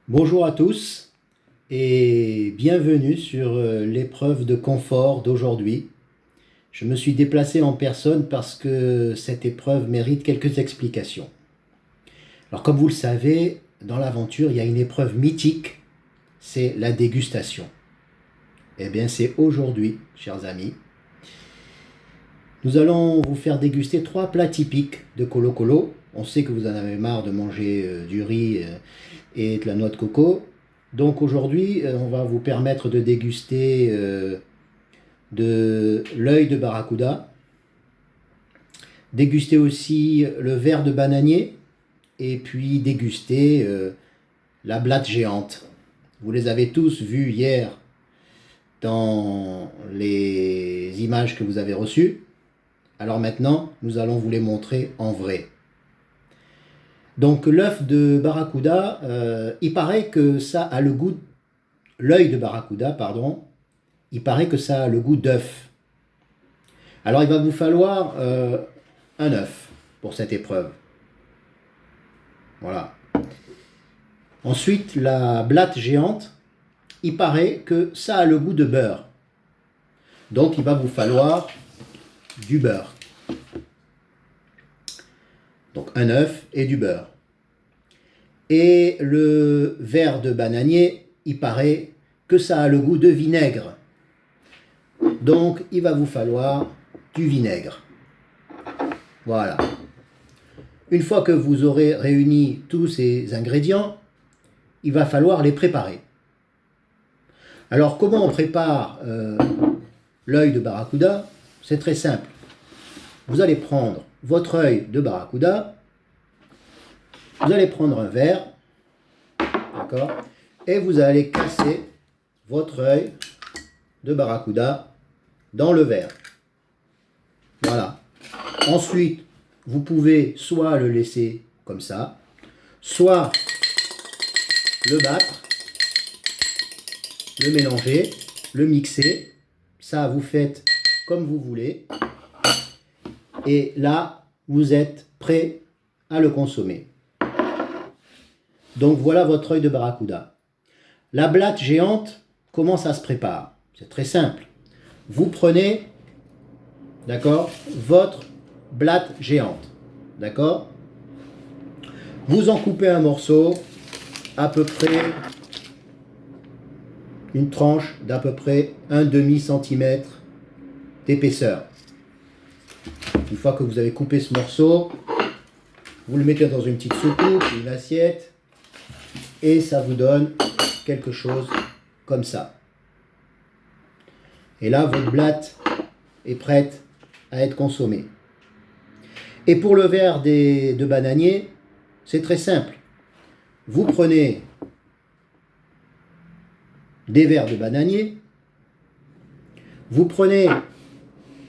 Bonjour à tous et bienvenue sur l'épreuve de confort d'aujourd'hui. Je me suis déplacé en personne parce que cette épreuve mérite quelques explications. Alors comme vous le savez, dans l'aventure, il y a une épreuve mythique, c'est la dégustation. Eh bien c'est aujourd'hui, chers amis. Nous allons vous faire déguster 3 plats typiques de Colo Colo. On sait que vous en avez marre de manger du riz et de la noix de coco. Donc aujourd'hui, on va vous permettre de déguster de l'œil de barracuda, déguster aussi le verre de bananier et puis déguster la blatte géante. Vous les avez tous vus hier dans les images que vous avez reçues. Alors maintenant, nous allons vous les montrer en vrai. Donc l'œuf de barracuda, il paraît que ça a le goût, l'œil de barracuda, pardon, il paraît que ça a le goût d'œuf. Alors il va vous falloir un œuf pour cette épreuve. Voilà. Ensuite, la blatte géante, il paraît que ça a le goût de beurre. Donc il va vous falloir du beurre. Donc un œuf et du beurre. Et le verre de bananier, il paraît que ça a le goût de vinaigre. Donc il va vous falloir du vinaigre. Voilà. Une fois que vous aurez réuni tous ces ingrédients, il va falloir les préparer. Alors comment on prépare l'œil de barracuda? C'est très simple. Vous allez prendre votre œil de barracuda, vous allez prendre un verre, d'accord, et vous allez casser votre œil de barracuda dans le verre. Voilà. Ensuite, vous pouvez soit le laisser comme ça, soit le battre, le mélanger, le mixer. Ça, vous faites comme vous voulez. Et là, vous êtes prêt à le consommer. Donc voilà votre œil de barracuda. La blatte géante, comment ça se prépare? C'est très simple. Vous prenez, d'accord, votre blatte géante, d'accord? Vous en coupez un morceau, à peu près une tranche d'à peu près un demi-centimètre d'épaisseur. Une fois que vous avez coupé ce morceau, vous le mettez dans une petite soucoupe, une assiette, et ça vous donne quelque chose comme ça. Et là, votre blatte est prête à être consommée. Et pour le verre de bananier, c'est très simple. Vous prenez des verres de bananier, vous prenez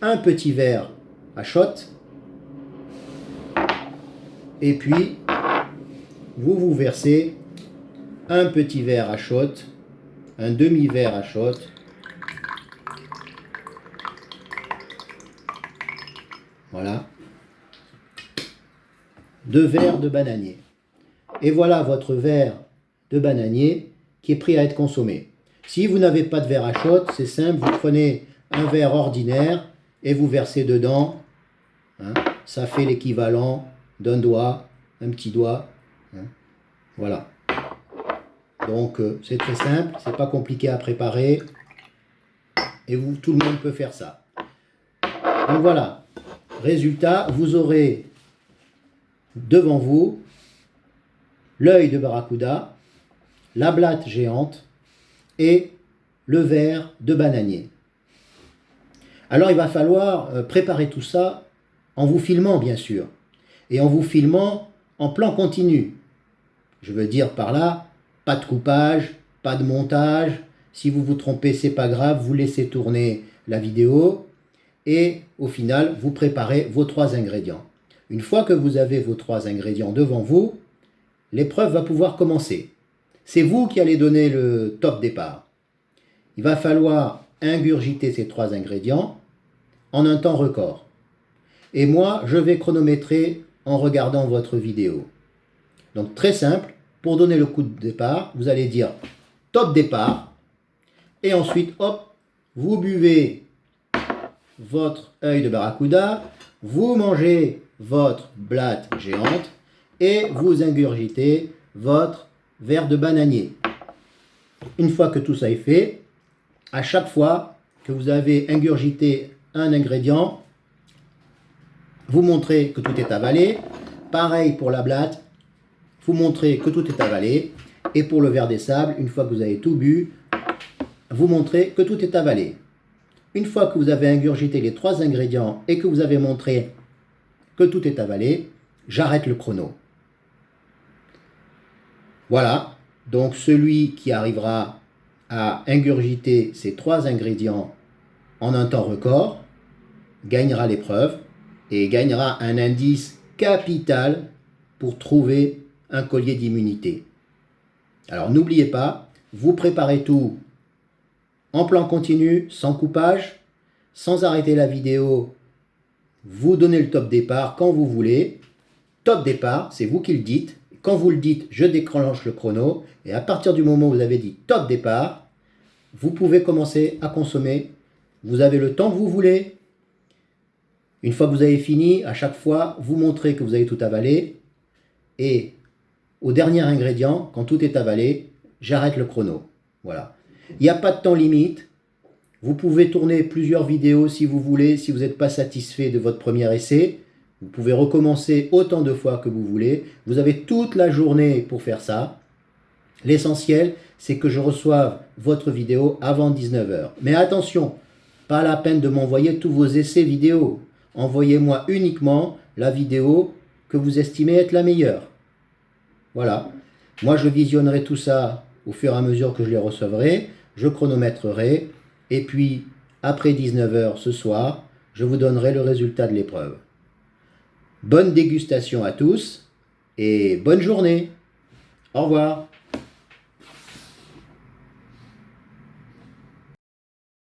un petit verre à shot, et puis vous versez un petit verre à shot, un demi-verre à shot, voilà, 2 verres de bananier. Et voilà votre verre de bananier qui est prêt à être consommé. Si vous n'avez pas de verre à shot, c'est simple, vous prenez un verre ordinaire et vous versez dedans. Hein, ça fait l'équivalent d'un doigt, un petit doigt. Hein, voilà. Donc c'est très simple, c'est pas compliqué à préparer. Et tout le monde peut faire ça. Donc voilà. Résultat, vous aurez devant vous l'œil de barracuda, la blatte géante et le verre de bananier. Alors il va falloir préparer tout ça en vous filmant bien sûr, et en vous filmant en plan continu. Je veux dire par là, pas de coupage, pas de montage. Si vous vous trompez, c'est pas grave, vous laissez tourner la vidéo et au final, vous préparez vos 3 ingrédients. Une fois que vous avez vos 3 ingrédients devant vous, l'épreuve va pouvoir commencer. C'est vous qui allez donner le top départ. Il va falloir ingurgiter ces 3 ingrédients en un temps record. Et moi, je vais chronométrer en regardant votre vidéo. Donc très simple, pour donner le coup de départ, vous allez dire top départ. Et ensuite, hop, vous buvez votre œil de barracuda, vous mangez votre blatte géante et vous ingurgitez votre verre de bananier. Une fois que tout ça est fait, à chaque fois que vous avez ingurgité un ingrédient, vous montrez que tout est avalé. Pareil pour la blatte, vous montrez que tout est avalé. Et pour le verre des sables, une fois que vous avez tout bu, vous montrez que tout est avalé. Une fois que vous avez ingurgité les 3 ingrédients et que vous avez montré que tout est avalé, j'arrête le chrono. Voilà, donc celui qui arrivera à ingurgiter ces 3 ingrédients en un temps record gagnera l'épreuve et gagnera un indice capital pour trouver un collier d'immunité. Alors n'oubliez pas, vous préparez tout en plan continu, sans coupage, sans arrêter la vidéo, vous donnez le top départ quand vous voulez. Top départ, c'est vous qui le dites. Quand vous le dites, je déclenche le chrono. Et à partir du moment où vous avez dit top départ, vous pouvez commencer à consommer. Vous avez le temps que vous voulez. Une fois que vous avez fini, à chaque fois, vous montrez que vous avez tout avalé. Et au dernier ingrédient, quand tout est avalé, j'arrête le chrono. Voilà. Il n'y a pas de temps limite. Vous pouvez tourner plusieurs vidéos si vous voulez, si vous n'êtes pas satisfait de votre premier essai. Vous pouvez recommencer autant de fois que vous voulez. Vous avez toute la journée pour faire ça. L'essentiel, c'est que je reçoive votre vidéo avant 19 h. Mais attention, pas la peine de m'envoyer tous vos essais vidéo. Envoyez-moi uniquement la vidéo que vous estimez être la meilleure. Voilà. Moi, je visionnerai tout ça au fur et à mesure que je les recevrai. Je chronométrerai. Et puis, après 19 h ce soir, je vous donnerai le résultat de l'épreuve. Bonne dégustation à tous et bonne journée. Au revoir.